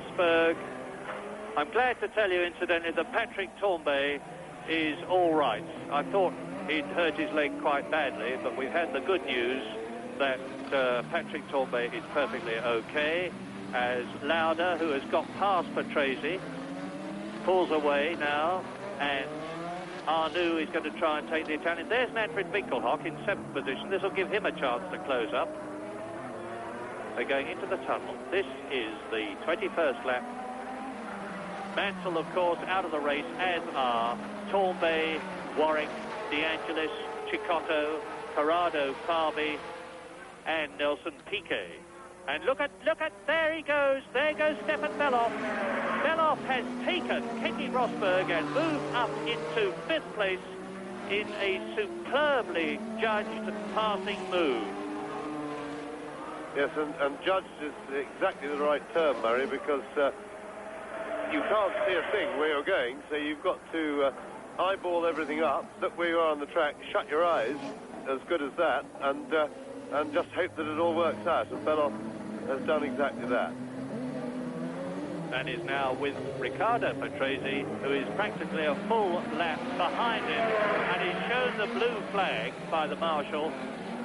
Rosberg. I'm glad to tell you, incidentally, that Patrick Tambay is all right. I thought he'd hurt his leg quite badly, but we've had the good news that Patrick Tambay is perfectly okay, as Lauda, who has got past Patrese, pulls away now, and Arnoux is going to try and take the Italian. There's Manfred Winkelhock in 7th position. This will give him a chance to close up. They're going into the tunnel. This is the 21st lap. Mansell, of course, out of the race, as are Tambay, Warwick, De Angelis, Cecotto, Corrado, Fabi, and Nelson Piquet. And look at, there he goes. There goes Stefan Bellof. Bellof has taken Keke Rosberg and moved up into 5th place in a superbly judged passing move. Yes, and judged is exactly the right term, Murray, because you can't see a thing where you're going, so you've got to eyeball everything up, look where you are on the track, shut your eyes, as good as that, and just hope that it all works out. And Bellof has done exactly that. And is now with Riccardo Patrese, who is practically a full lap behind him, and he's shown the blue flag by the marshal,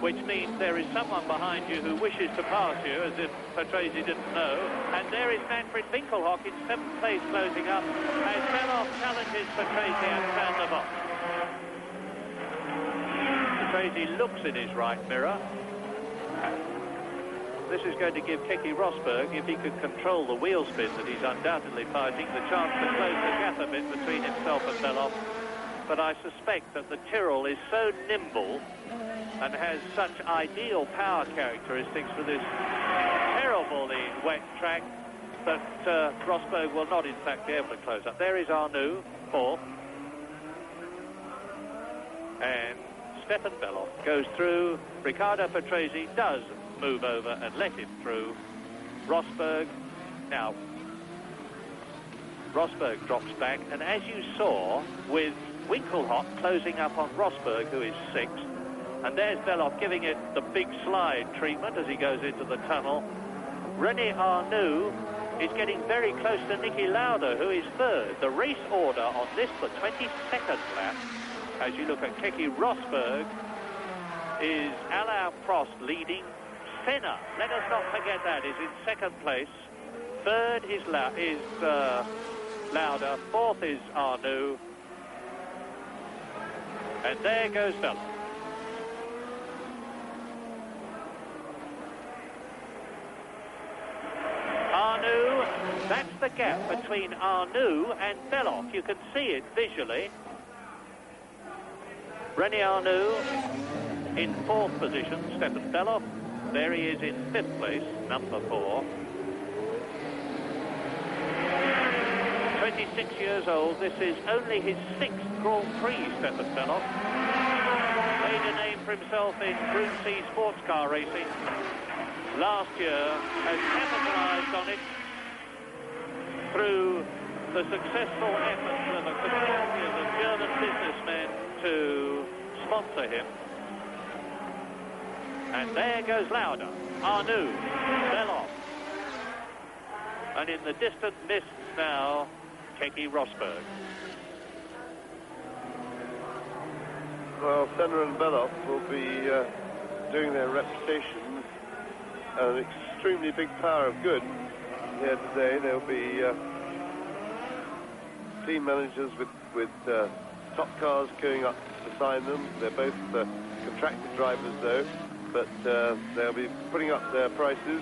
which means there is someone behind you who wishes to pass you, as if Patrese didn't know. And there is Manfred Winkelhock in 7th place closing up, as Bellof challenges Patrese and Van der Vogt. Patrese looks in his right mirror. This is going to give Keke Rosberg, if he could control the wheel spin that he's undoubtedly fighting, the chance to close the gap a bit between himself and Bellof. But I suspect that the Tyrrell is so nimble and has such ideal power characteristics for this terribly wet track that Rosberg will not, in fact, be able to close up. There is Arnoux, 4th. And Stefan Bellof goes through. Riccardo Patrese does move over and let him through. Rosberg, now, Rosberg drops back, and as you saw, with Winkelhock closing up on Rosberg, who is 6th, and there's Bellof giving it the big slide treatment as he goes into the tunnel. René Arnoux is getting very close to Niki Lauda, who is 3rd. The race order on this, the 22nd lap, as you look at Keke Rosberg, is Alain Prost leading. Senna, let us not forget that, is in 2nd place. 3rd is Lauda. 4th is Arnoux. And there goes Bellof. Arnoux, that's the gap between Arnoux and Bellof. You can see it visually. René Arnoux in 4th position, Stefan Bellof. There he is in 5th place, number 4. 26 years old. This is only his 6th Grand Prix, Stefan Bellof. Made a name for himself in Group C sports car racing. Last year has capitalised on it through the successful efforts of a consortium of German businessmen to sponsor him. And there goes Lauda, Arnoux, Bellof. And in the distant mists now, Keke Rosberg. Well, Senna and Bellof will be doing their reputations an extremely big power of good here today. There'll be team managers with top cars going up to sign them. They're both contracted drivers, though, but they'll be putting up their prices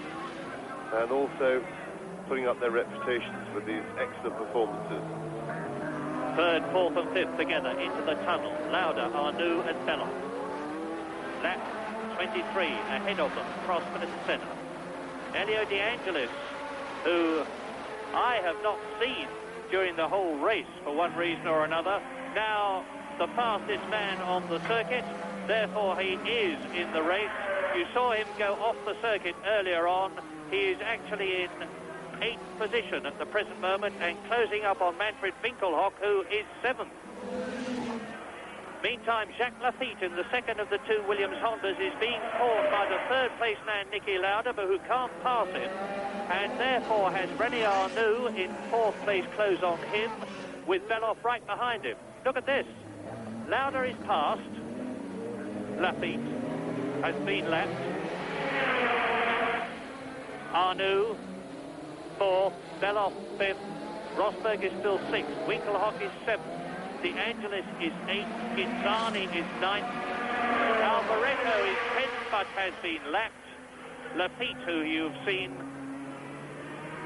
and also putting up their reputations for these excellent performances. 3rd, 4th and 5th together into the tunnel. Lauda, Arnoux and Bellof. Lap 23 ahead of them, Prost and Senna. Elio De Angelis, who I have not seen during the whole race for one reason or another, now the fastest man on the circuit, therefore he is in the race. You saw him go off the circuit earlier on. He is actually in 8th position at the present moment and closing up on Manfred Winkelhock, who is 7th. Meantime, Jacques Lafitte in the second of the two Williams Hondas is being caught by the 3rd place man Niki Lauda, but who can't pass him. and therefore has René Arnoux in fourth place close on him, with Beloff right behind him. Look at this. Lauda is passed. Lafitte has been lapped. Arnoux, fourth. Beloff, fifth. Rosberg is still sixth. Winkelhock is seventh. De Angelis is eighth. Ghinzani is ninth. Alboreto is 10th, but has been lapped. Lafitte, who you've seen,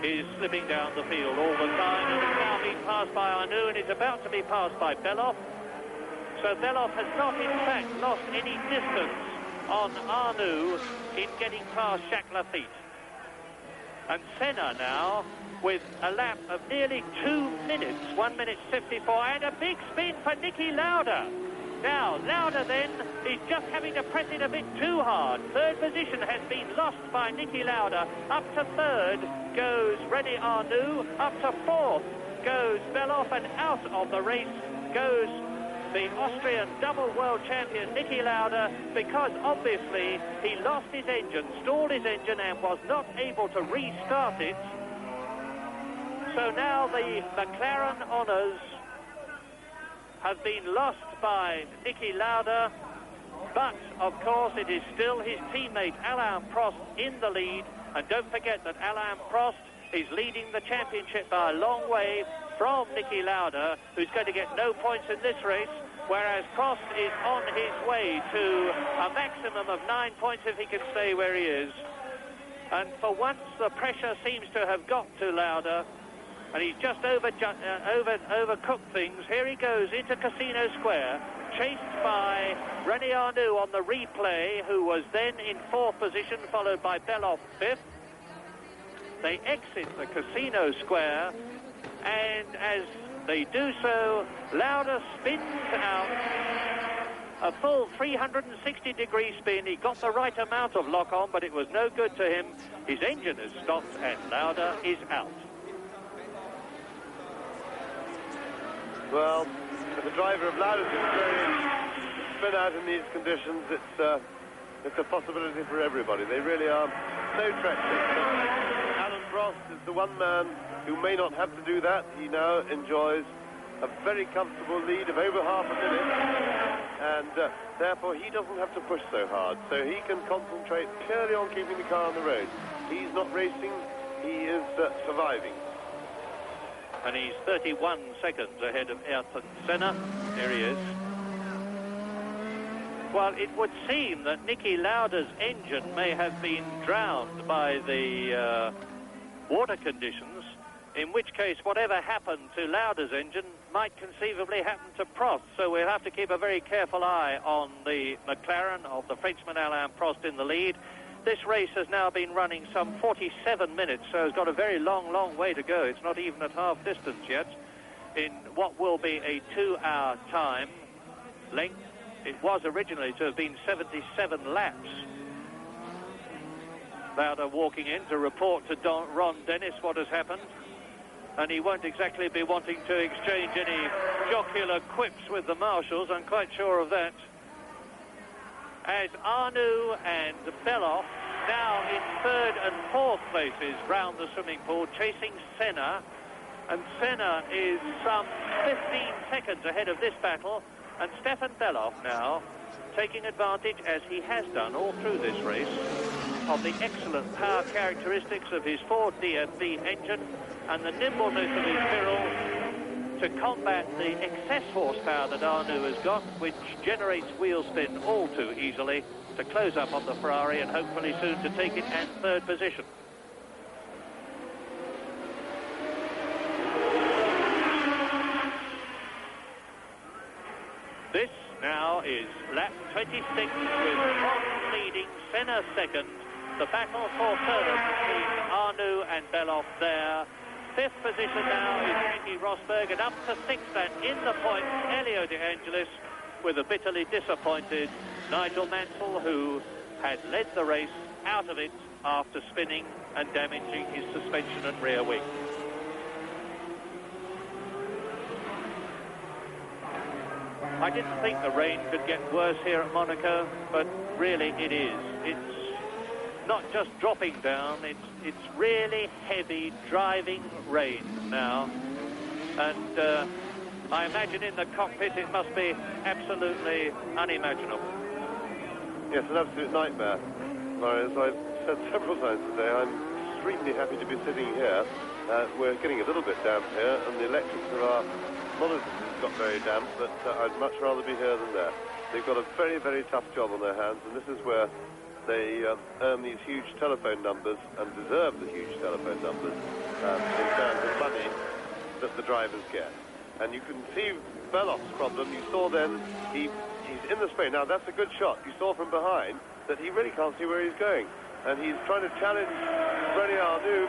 is slipping down the field all the time, and is now being passed by Arnoux, and is about to be passed by Beloff. So Beloff has not, in fact, lost any distance on Arnoux in getting past Jacques Lafitte. And Senna now, with a lap of nearly 2 minutes, 1 minute 54, and a big spin for Niki Lauda. Now, Lauda then is just having to press it a bit too hard. Third position has been lost by Niki Lauda. Up to third goes René Arnoux. Up to fourth goes Beloff, and out of the race goes the Austrian double world champion Niki Lauda, because obviously he lost his engine, stalled his engine, and was not able to restart it. So now the McLaren honours have been lost by Niki Lauda, but of course it is still his teammate Alain Prost in the lead, and don't forget that Alain Prost is leading the championship by a long way from Niki Lauda, who's going to get no points in this race, whereas Prost is on his way to a maximum of 9 points if he can stay where he is. And for once the pressure seems to have got to Lauda, and he's just overcooked things. Here he goes into Casino Square, chased by René Arnoux on the replay, who was then in fourth position, followed by Beloff fifth. They exit the Casino Square, and as they do so, Lauda spins out a full 360-degree spin. He got the right amount of lock on, but it was no good to him. His engine has stopped, and Lauda is out. Well, for the driver of Lauda's experience, spin out in these conditions, it's a possibility for everybody. They really are so treacherous. Alain Prost is the one man who may not have to do that. He now enjoys a very comfortable lead of over half a minute, and therefore he doesn't have to push so hard. So he can concentrate purely on keeping the car on the road. He's not racing, he is surviving. And he's 31 seconds ahead of Ayrton Senna. Here he is. Well, it would seem that Niki Lauda's engine may have been drowned by the water conditions, in which case whatever happened to Lauda's engine might conceivably happen to Prost. So we'll have to keep a very careful eye on the McLaren of the Frenchman Alain Prost in the lead. This race has now been running some 47 minutes, so it's got a very long way to go. It's not even at half distance yet in what will be a 2-hour time length. It was originally to have been 77 laps. Lauda walking in to report to Ron Dennis what has happened, and he won't exactly be wanting to exchange any jocular quips with the marshals, I'm quite sure of that. As Arnoux and Beloff now in third and fourth places round the swimming pool, chasing Senna, and Senna is some 15 seconds ahead of this battle, and Stefan Beloff now taking advantage, as he has done all through this race, of the excellent power characteristics of his Ford DFB engine and the nimbleness of his Tyrrell to combat the excess horsepower that Arnoux has got, which generates wheel spin all too easily, to close up on the Ferrari and hopefully soon to take it in third position. This now is lap 26 with Prost leading, Senna second. The battle for third between Arnoux and Beloff there. Fifth position now is Nicky Rosberg, and up to sixth and in the points, Elio De Angelis, with a bitterly disappointed Nigel Mansell, who had led the race out of it after spinning and damaging his suspension and rear wing. I didn't think the rain could get worse here at Monaco, but really it is. It's not just dropping down, it's really heavy driving rain now. And I imagine in the cockpit it must be absolutely unimaginable. Yes, an absolute nightmare. As I've said several times today, I'm extremely happy to be sitting here. We're getting a little bit damp here, and the electrics of our monitors have got very damp, but I'd much rather be here than there. They've got a very, very tough job on their hands, and this is where they earn these huge telephone numbers and deserve the huge telephone numbers in terms of money that the drivers get. And you can see Belloff's problem. You saw then he's in the spray. Now, that's a good shot. You saw from behind that he really can't see where he's going. And he's trying to challenge René Arnoux.